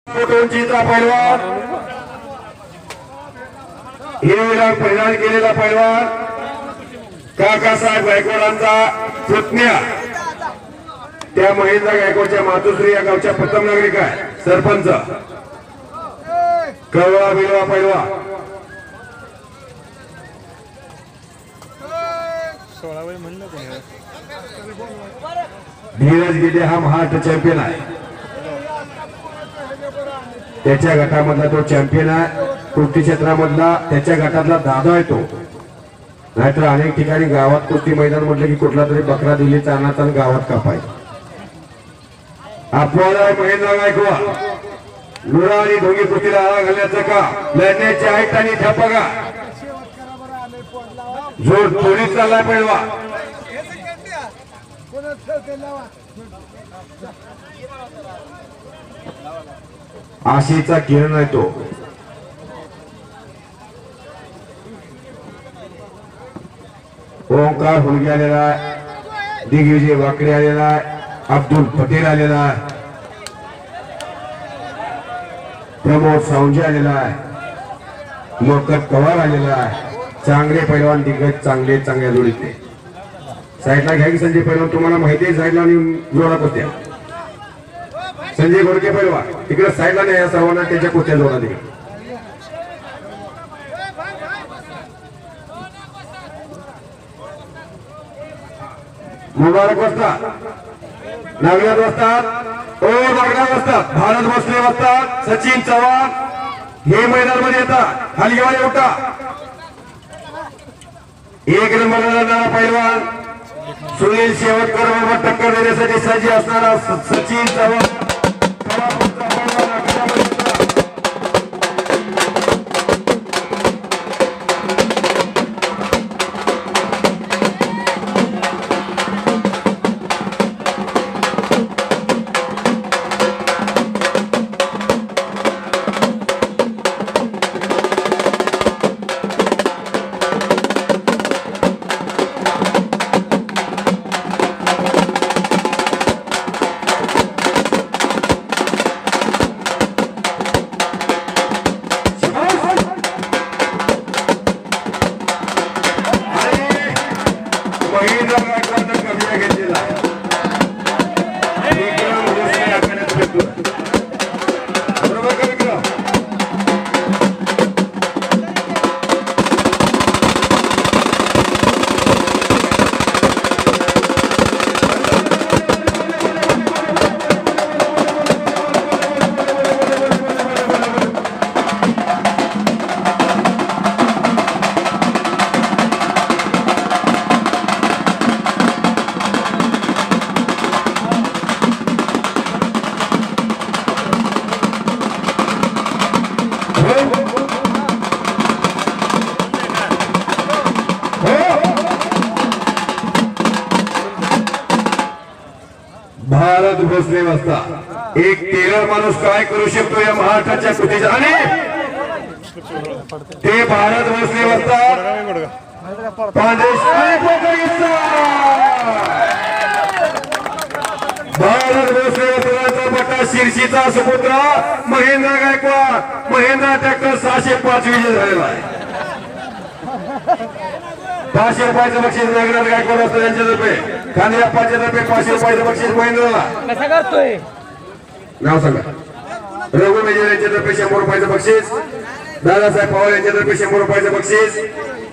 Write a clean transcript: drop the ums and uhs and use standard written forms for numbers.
उंचीचा पैलवान हिरेला परिधान केलेला पैलवान काकासाहेब गायकवाडांचा पुतण्या त्या महेंद्र गायकवाडच्या मातुश्री या गावच्या प्रथम नागरिक आहे सरपंच कवळा बिलवा पैलवान धीरज गिडे हा महाराष्ट्र चॅम्पियन आहे त्याच्या गटामधला तो चॅम्पियन आहे कुस्ती क्षेत्रामधला त्याच्या गटातला दादा आहे तो नाहीतर अनेक ठिकाणी गावात कुस्ती मैदान म्हटलं की कुठला तरी बकरा दिली चालणार गावात कापाय आपल्याला महेंद्र गायकवाड लुरा आणि ढोंगी कुस्तीला आळा घालण्याचं का लढण्याची आहेत आणि ठपका जोर पोलीस चाललाय पैलवा आशेचा किरण आहे तो ओंकार हुलगे आलेला आहे दिग्विजय वाकडे आलेला आहे अब्दुल पटेल आलेला आहे प्रमोद सावंजे आलेला आहे मोहकत पवार आलेला आहे चांगले पैलवान दिग्गज चांगले चांगल्या जोडीतले साईडला घ्या की संजय पैलवान तुम्हाला माहिती आहे साईडला आणि जोडा कुस्त्या संजय गोडके पैलवान तिकडे साईडला नाही या सर्वांना त्याच्या कुस्त्या जोडा दे मुबारक वस्तात नागनाथ वस्तात ओ नागनाथ वस्तात भारत भोसले वस्तात सचिन चव्हाण हे मैदान मध्ये येतात खाली घेऊन उठा एक नंबरला लढणारा पैलवान सुनील शेवटकर बरोबर टक्कर देण्यासाठी सज्ज असणारा सचिन चव्हाण भारत भोसले वस्ता एक टेलर माणूस काय करू शकतो या महाराष्ट्राच्या कुस्तीच्या आणि ते भारत भोसले वस्ता भारत भोसले वस्त्राचा पट्टा शिर्षीचा सुपुत्र महेंद्र गायकवाड महेंद्र ट्रॅक्टर 605 विजय झालेला आहे 500 रुपयाचं बक्षीस नागनाथ गायकवाड असतं त्यांच्यातर्फे खांद्या पाचशे 500 रुपयाचं बक्षीस महेंद्रला कसा करतोय नाव सांगा रघु मेजर यांच्यातर्फे 100 रुपयाचं बक्षीस दादासाहेब पवार यांच्यातर्फे 100 रुपयाचं बक्षीस